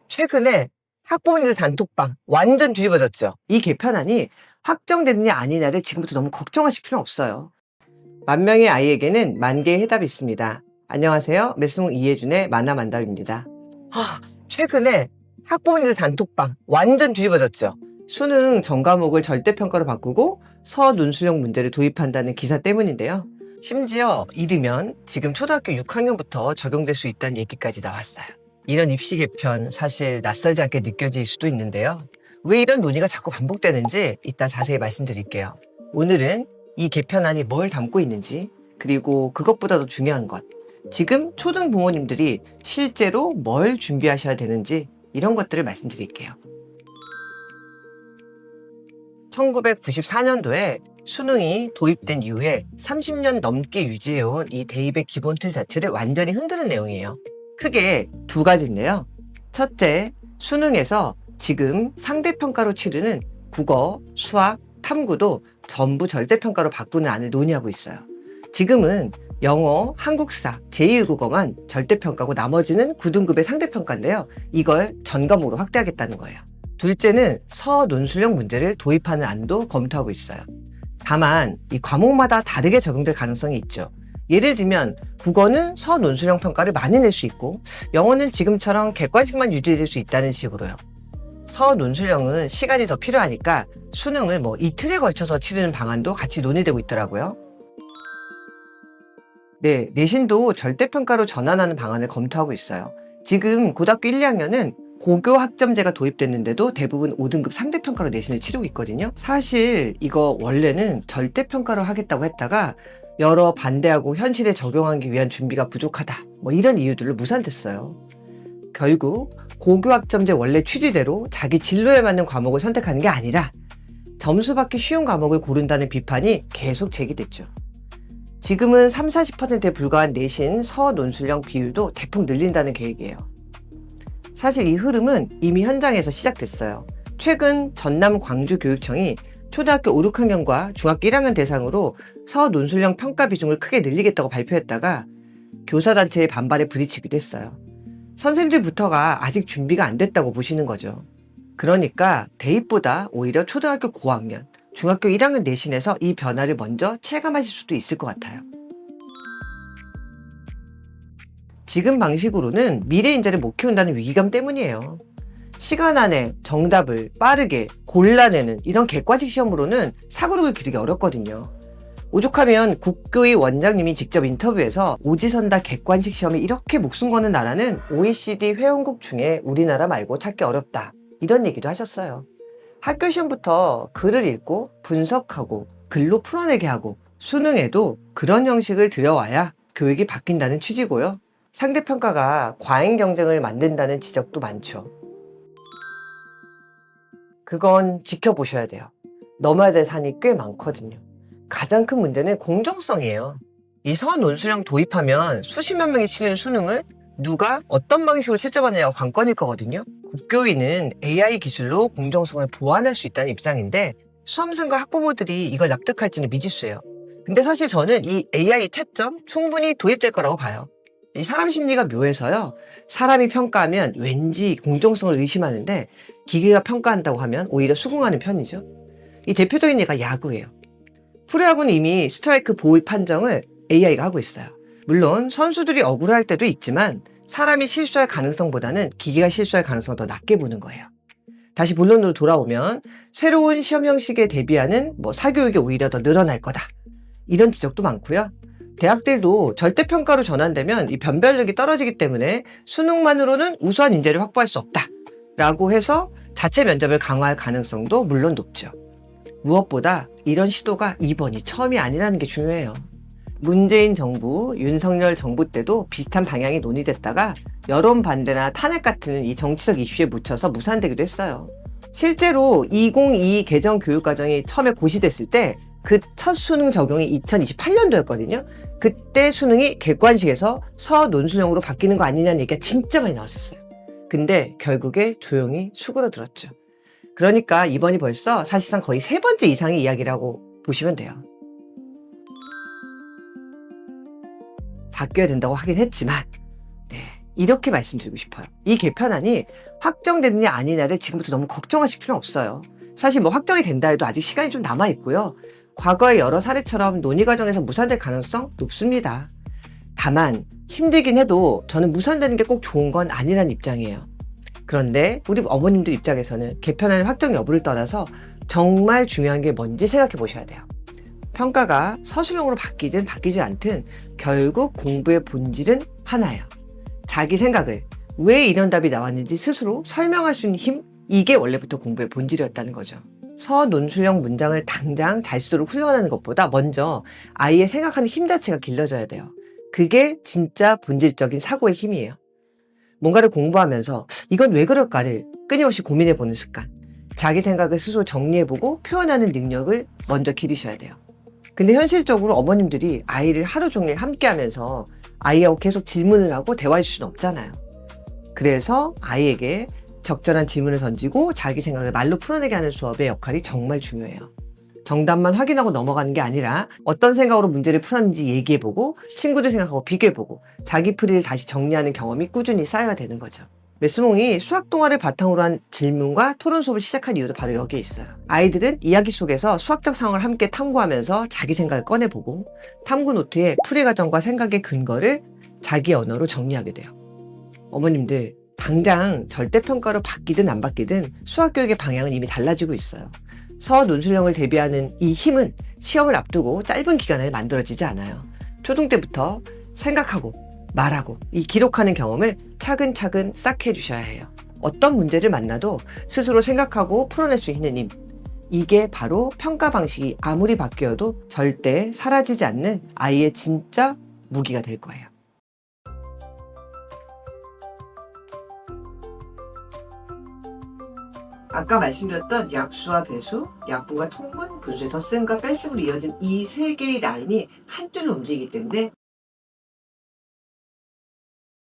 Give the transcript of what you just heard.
최근에 학부모님들 단톡방 완전 뒤집어졌죠. 이 개편안이 확정되느냐 아니냐를 지금부터 너무 걱정하실 필요는 없어요. 만 명의 아이에게는 만 개의 해답이 있습니다. 안녕하세요. 메스몽 이해준의 만화만담입니다. 최근에 학부모님들 단톡방 완전 뒤집어졌죠. 수능 전 과목을 절대평가로 바꾸고 서논술형 문제를 도입한다는 기사 때문인데요. 심지어 이르면 지금 초등학교 6학년부터 적용될 수 있다는 얘기까지 나왔어요. 이런 입시 개편 사실 낯설지 않게 느껴질 수도 있는데요. 왜 이런 논의가 자꾸 반복되는지 이따 자세히 말씀드릴게요. 오늘은 이 개편안이 뭘 담고 있는지, 그리고 그것보다 더 중요한 것, 지금 초등 부모님들이 실제로 뭘 준비하셔야 되는지 이런 것들을 말씀드릴게요. 1994년도에 수능이 도입된 이후에 30년 넘게 유지해온 이 대입의 기본 틀 자체를 완전히 흔드는 내용이에요. 크게 두 가지인데요. 첫째, 수능에서 지금 상대평가로 치르는 국어, 수학, 탐구도 전부 절대평가로 바꾸는 안을 논의하고 있어요. 지금은 영어, 한국사, 제2외국어만 절대평가고 나머지는 9등급의 상대평가인데요. 이걸 전 과목으로 확대하겠다는 거예요. 둘째는 서논술형 문제를 도입하는 안도 검토하고 있어요. 다만 이 과목마다 다르게 적용될 가능성이 있죠. 예를 들면 국어는 서논술형 평가를 많이 낼 수 있고 영어는 지금처럼 객관식만 유지될 수 있다는 식으로요. 서논술형은 시간이 더 필요하니까 수능을 이틀에 걸쳐서 치르는 방안도 같이 논의되고 있더라고요. 네, 내신도 절대평가로 전환하는 방안을 검토하고 있어요. 지금 고등학교 1, 2학년은 고교 학점제가 도입됐는데도 대부분 5등급 상대평가로 내신을 치르고 있거든요. 사실 이거 원래는 절대평가로 하겠다고 했다가 여러 반대하고 현실에 적용하기 위한 준비가 부족하다, 이런 이유들로 무산됐어요. 결국 고교 학점제 원래 취지대로 자기 진로에 맞는 과목을 선택하는 게 아니라 점수 받기 쉬운 과목을 고른다는 비판이 계속 제기됐죠. 지금은 30-40%에 불과한 내신 서논술형 비율도 대폭 늘린다는 계획이에요. 사실 이 흐름은 이미 현장에서 시작됐어요. 최근 전남 광주교육청이 초등학교 5, 6학년과 중학교 1학년 대상으로 서논술형 평가 비중을 크게 늘리겠다고 발표했다가 교사단체의 반발에 부딪히기도 했어요. 선생님들부터가 아직 준비가 안 됐다고 보시는 거죠. 그러니까 대입보다 오히려 초등학교 고학년, 중학교 1학년 내신에서 이 변화를 먼저 체감하실 수도 있을 것 같아요. 지금 방식으로는 미래 인재를 못 키운다는 위기감 때문이에요. 시간 안에 정답을 빠르게 골라내는 이런 객관식 시험으로는 사고력을 기르기 어렵거든요. 오죽하면 국교의 원장님이 직접 인터뷰에서 오지선다 객관식 시험에 이렇게 목숨 거는 나라는 OECD 회원국 중에 우리나라 말고 찾기 어렵다, 이런 얘기도 하셨어요. 학교 시험부터 글을 읽고 분석하고 글로 풀어내게 하고 수능에도 그런 형식을 들여와야 교육이 바뀐다는 취지고요. 상대평가가 과잉 경쟁을 만든다는 지적도 많죠. 그건 지켜보셔야 돼요. 넘어야 될 산이 꽤 많거든요. 가장 큰 문제는 공정성이에요. 이 서논술형 도입하면 수십만 명이 치르는 수능을 누가 어떤 방식으로 채점하느냐가 관건일 거거든요. 국교위는 AI 기술로 공정성을 보완할 수 있다는 입장인데 수험생과 학부모들이 이걸 납득할지는 미지수예요. 근데 사실 저는 이 AI 채점 충분히 도입될 거라고 봐요. 이 사람 심리가 묘해서요. 사람이 평가하면 왠지 공정성을 의심하는데 기계가 평가한다고 하면 오히려 수긍하는 편이죠. 이 대표적인 예가 야구예요. 프로야구는 이미 스트라이크 볼 판정을 AI가 하고 있어요. 물론 선수들이 억울할 때도 있지만 사람이 실수할 가능성보다는 기계가 실수할 가능성을 더 낮게 보는 거예요. 다시 본론으로 돌아오면 새로운 시험 형식에 대비하는 사교육이 오히려 더 늘어날 거다, 이런 지적도 많고요. 대학들도 절대평가로 전환되면 이 변별력이 떨어지기 때문에 수능만으로는 우수한 인재를 확보할 수 없다 라고 해서 자체 면접을 강화할 가능성도 물론 높죠. 무엇보다 이런 시도가 이번이 처음이 아니라는 게 중요해요. 문재인 정부, 윤석열 정부 때도 비슷한 방향이 논의됐다가 여론 반대나 탄핵 같은 이 정치적 이슈에 묻혀서 무산되기도 했어요. 실제로 2022 개정 교육과정이 처음에 고시됐을 때 그 첫 수능 적용이 2028년도였거든요. 그때 수능이 객관식에서 서논술형으로 바뀌는 거 아니냐는 얘기가 진짜 많이 나왔었어요. 근데 결국에 조용히 수그러들었죠. 그러니까 이번이 벌써 사실상 거의 3번째 이상의 이야기라고 보시면 돼요. 바뀌어야 된다고 하긴 했지만 이렇게 말씀드리고 싶어요. 이 개편안이 확정되느냐 아니냐를 지금부터 너무 걱정하실 필요는 없어요. 사실 뭐 확정이 된다 해도 아직 시간이 좀 남아 있고요. 과거의 여러 사례처럼 논의 과정에서 무산될 가능성 높습니다. 다만 힘들긴 해도 저는 무산되는 게 꼭 좋은 건 아니란 입장이에요. 그런데 우리 어머님들 입장에서는 개편안의 확정 여부를 떠나서 정말 중요한 게 뭔지 생각해 보셔야 돼요. 평가가 서술형으로 바뀌든 바뀌지 않든 결국 공부의 본질은 하나예요. 자기 생각을 왜 이런 답이 나왔는지 스스로 설명할 수 있는 힘? 이게 원래부터 공부의 본질이었다는 거죠. 서논술형 문장을 당장 잘 쓰도록 훈련하는 것보다 먼저 아이의 생각하는 힘 자체가 길러져야 돼요. 그게 진짜 본질적인 사고의 힘이에요. 뭔가를 공부하면서 이건 왜 그럴까를 끊임없이 고민해보는 습관. 자기 생각을 스스로 정리해보고 표현하는 능력을 먼저 기르셔야 돼요. 근데 현실적으로 어머님들이 아이를 하루 종일 함께 하면서 아이하고 계속 질문을 하고 대화해 줄 수는 없잖아요. 그래서 아이에게 적절한 질문을 던지고 자기 생각을 말로 풀어내게 하는 수업의 역할이 정말 중요해요. 정답만 확인하고 넘어가는 게 아니라 어떤 생각으로 문제를 풀었는지 얘기해보고 친구들 생각하고 비교해보고 자기 풀이를 다시 정리하는 경험이 꾸준히 쌓여야 되는 거죠. 메스몽이 수학 동화를 바탕으로 한 질문과 토론 수업을 시작한 이유도 바로 여기에 있어요. 아이들은 이야기 속에서 수학적 상황을 함께 탐구하면서 자기 생각을 꺼내보고 탐구 노트에 풀이 과정과 생각의 근거를 자기 언어로 정리하게 돼요. 어머님들, 당장 절대평가로 바뀌든 안 바뀌든 수학교육의 방향은 이미 달라지고 있어요. 서논술형을 대비하는 이 힘은 시험을 앞두고 짧은 기간에 만들어지지 않아요. 초등 때부터 생각하고 말하고 이 기록하는 경험을 차근차근 쌓게 해주셔야 해요. 어떤 문제를 만나도 스스로 생각하고 풀어낼 수 있는 힘. 이게 바로 평가 방식이 아무리 바뀌어도 절대 사라지지 않는 아이의 진짜 무기가 될 거예요. 아까 말씀드렸던 약수와 배수, 약분과 통분, 분수의 덧셈과 뺄셈으로 이어진 이 세 개의 라인이 한 줄로 움직이기 때문에